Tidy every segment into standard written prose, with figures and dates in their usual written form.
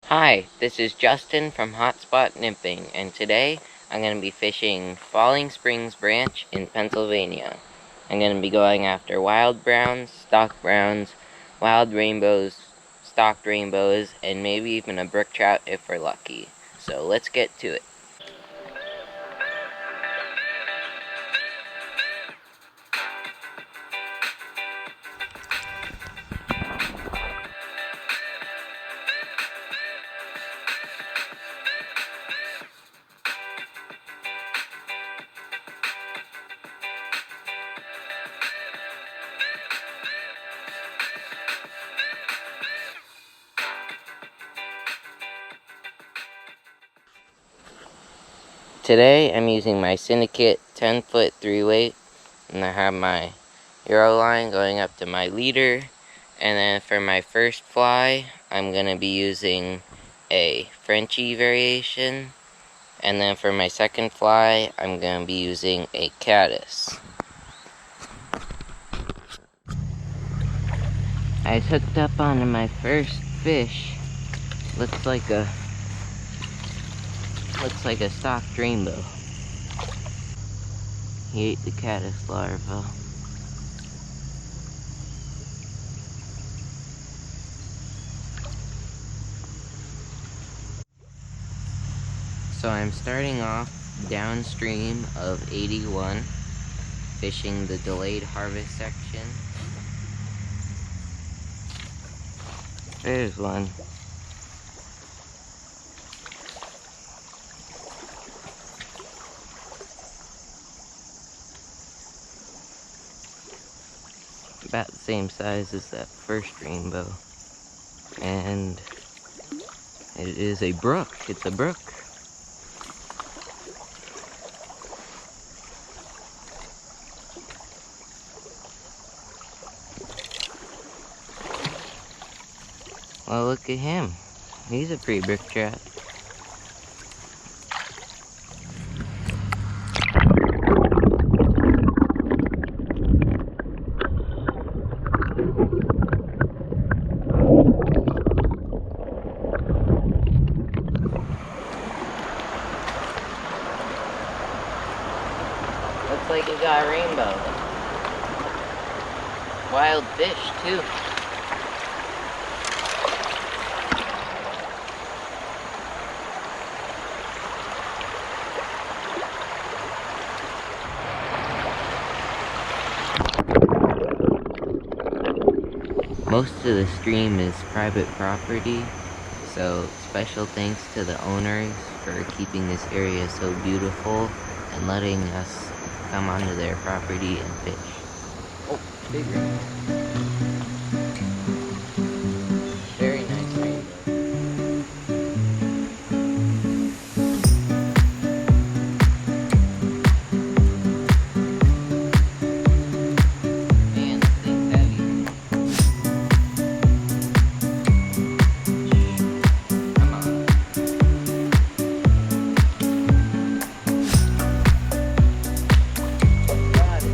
Hi, this is Justin from Hotspot Nymphing, and today I'm going to be fishing Falling Springs Branch in Pennsylvania. I'm going to be going after wild browns, stock browns, wild rainbows, stocked rainbows, and maybe even a brook trout if we're lucky. So let's get to it. Today I'm using my Syndicate 10-foot 3-weight, and I have my Euro line going up to my leader. And then for my first fly, I'm going to be using a Frenchie variation. And then for my second fly, I'm going to be using a caddis. I hooked up onto my first fish. Looks like a stocked rainbow. He ate the caddis larva. So I'm starting off downstream of 81, fishing the delayed harvest section. There's one. About the same size as that first rainbow. And it is a brook. It's a brook. Well, look at him. He's a pretty brook trout. Looks like he got a rainbow. Wild fish, too. Most of the stream is private property, so special thanks to the owners for keeping this area so beautiful and letting us come onto their property and fish. Oh, big rainbow. Very nice rainbow. Man, this thing's heavy. Come on. Got it.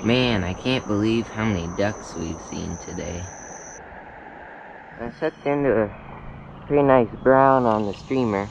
Man, I can't believe how many ducks we've seen today. I sucked into a pretty nice brown on the streamer.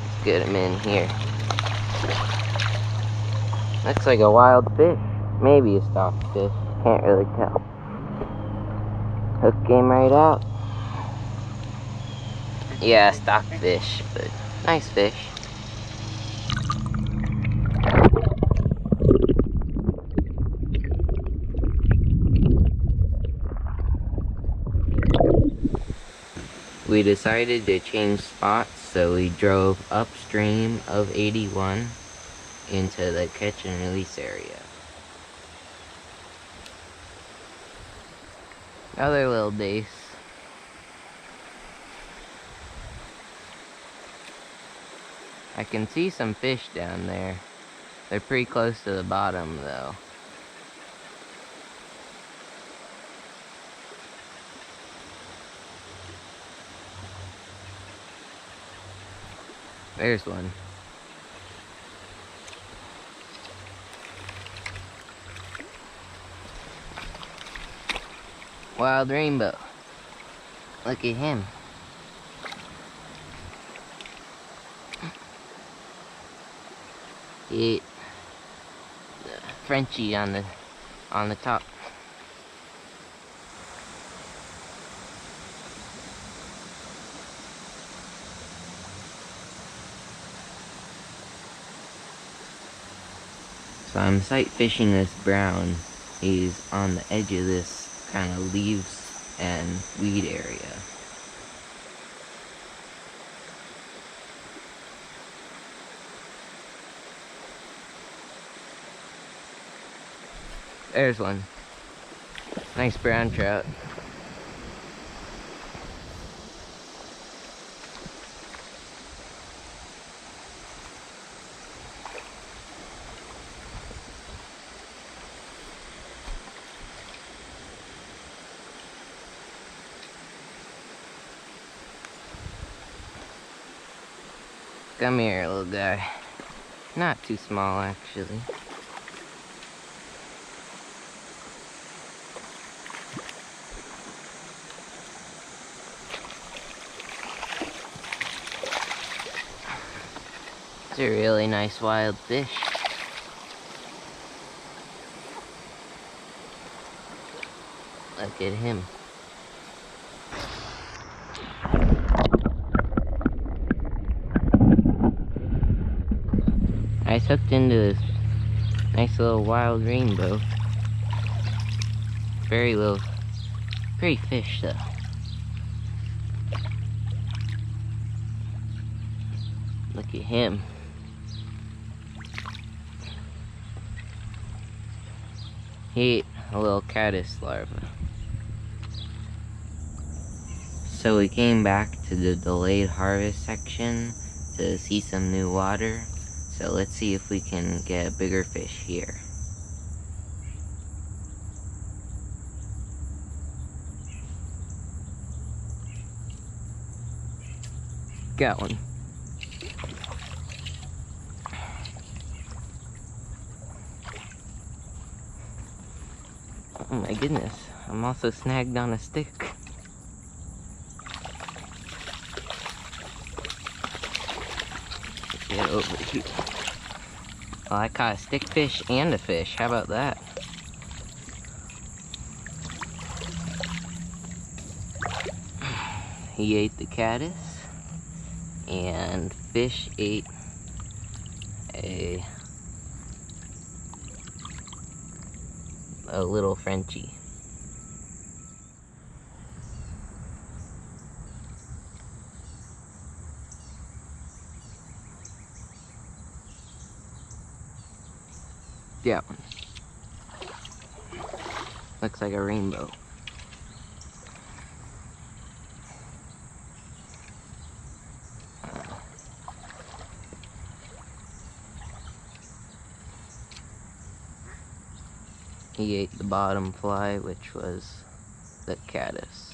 Let's get him in here. Looks like a wild fish. Maybe a stocked fish. Can't really tell. Hook came right out. Yeah, stocked fish, but nice fish. We decided to change spots, so we drove upstream of 81 into the catch and release area. Another little dace. I can see some fish down there. They're pretty close to the bottom though. There's one. Wild rainbow. Look at him. He ate the Frenchie on the top. So I'm sight fishing this brown. He's on the edge of this kind of leaves and weed area. There's one. Nice brown trout. Come here, little guy. Not too small, actually. It's a really nice wild fish. Look at him. I hooked into this nice little wild rainbow. Very little, pretty fish though. Look at him. He ate a little caddis larva. So we came back to the delayed harvest section to see some new water. So let's see if we can get a bigger fish here. Got one. Oh my goodness, I'm also snagged on a stick. Get over here. Well, I caught a stick fish and a fish. How about that? He ate the caddis, and fish ate a little Frenchie. Yeah. Looks like a rainbow. He ate the bottom fly, which was the caddis.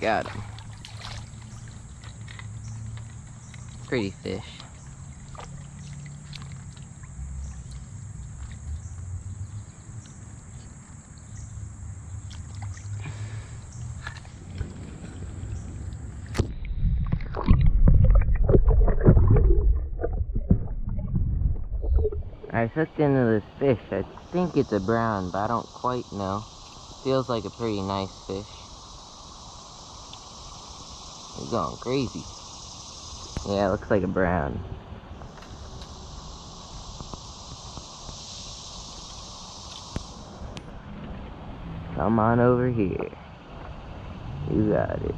Got him. Pretty fish. I hooked into this fish. I think it's a brown, but I don't quite know. Feels like a pretty nice fish. He's going crazy. Yeah, it looks like a brown. Come on over here. You got it.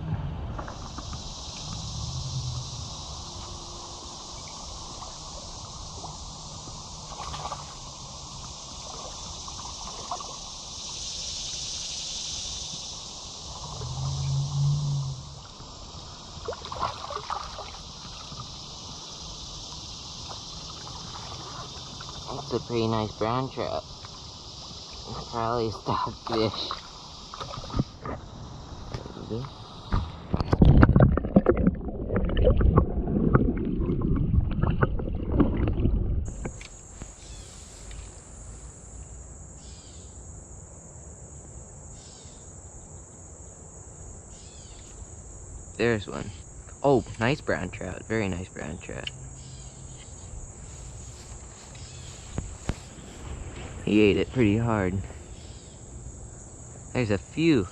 That's a pretty nice brown trout. It's probably a stockfish. There's one. Oh, nice brown trout. Very nice brown trout. He ate it pretty hard. There's a few.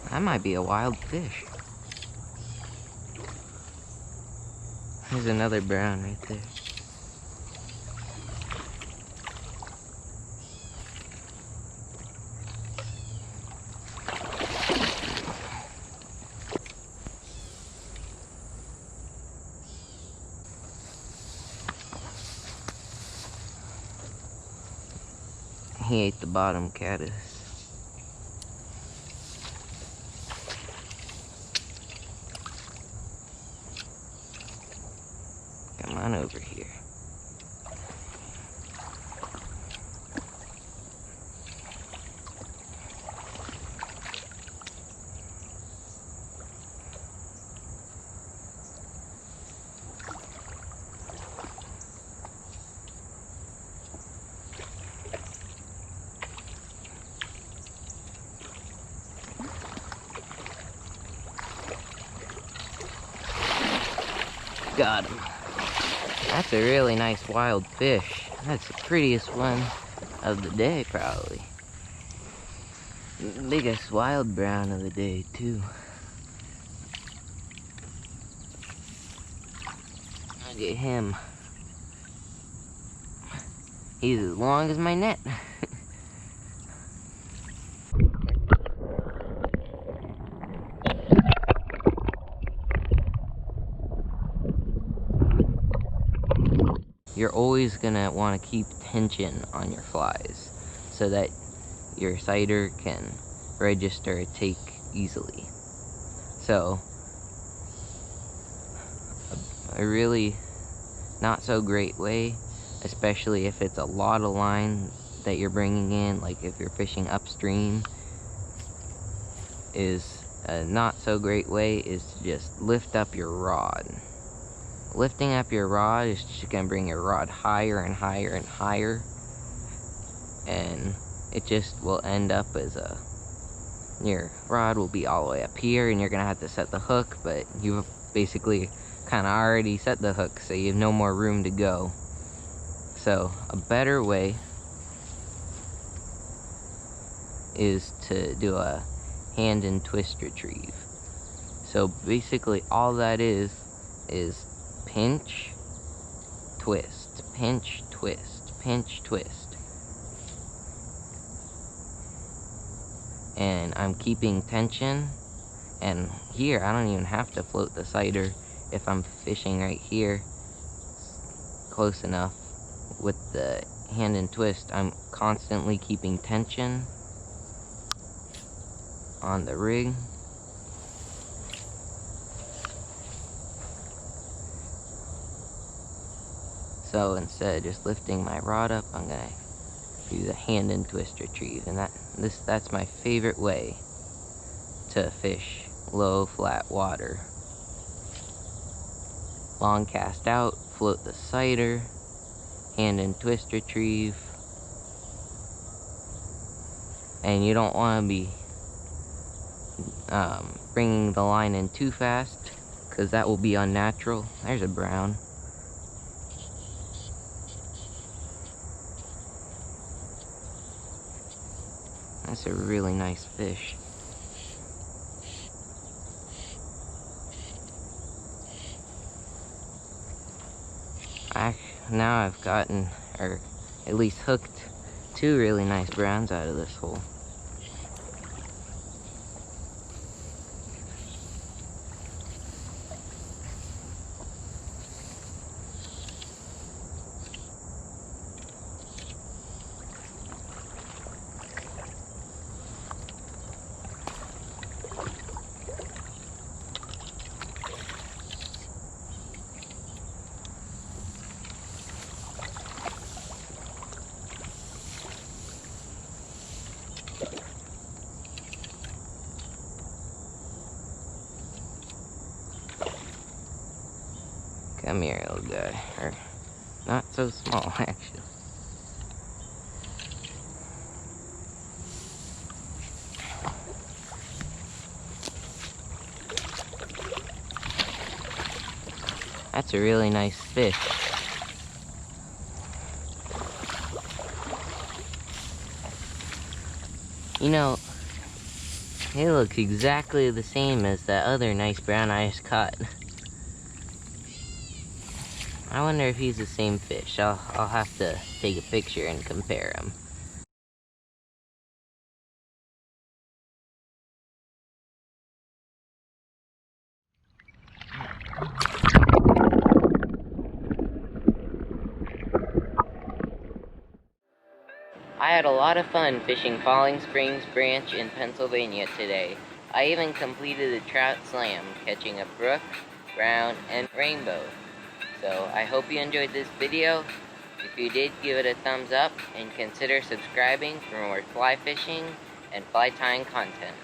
That might be a wild fish. There's another brown right there. He ate the bottom caddis. Come on over here. Got him. That's a really nice wild fish. That's the prettiest one of the day, probably. Biggest wild brown of the day, too. Look at him. He's as long as my net. You're always gonna want to keep tension on your flies so that your sighter can register a take easily. So, a really not so great way, especially if it's a lot of line that you're bringing in, like if you're fishing upstream, is a not so great way is to just lift up your rod. Lifting up your rod is just going to bring your rod higher and higher and higher, and it just will end up as your rod will be all the way up here, and you're going to have to set the hook, but you've basically kind of already set the hook, so you have no more room to go. So a better way is to do a hand and twist retrieve. So basically all that is pinch, twist, pinch, twist, pinch, twist. And I'm keeping tension, and here I don't even have to float the sighter if I'm fishing right here close enough with the hand and twist. I'm constantly keeping tension on the rig. So instead of just lifting my rod up, I'm gonna do the hand and twist retrieve, and that's my favorite way to fish low flat water. Long cast out, float the sighter, hand and twist retrieve, and you don't want to be bringing the line in too fast, because that will be unnatural. There's a brown. That's a really nice fish. Now I've gotten, or at least hooked, 2 really nice browns out of this hole. Come here, little guy. Or, not so small, actually. That's a really nice fish. You know, he looks exactly the same as that other nice brown I just caught. I wonder if he's the same fish. I'll have to take a picture and compare them. I had a lot of fun fishing Falling Springs Branch in Pennsylvania today. I even completed a trout slam, catching a brook, brown, and rainbow. So I hope you enjoyed this video. If you did, give it a thumbs up and consider subscribing for more fly fishing and fly tying content.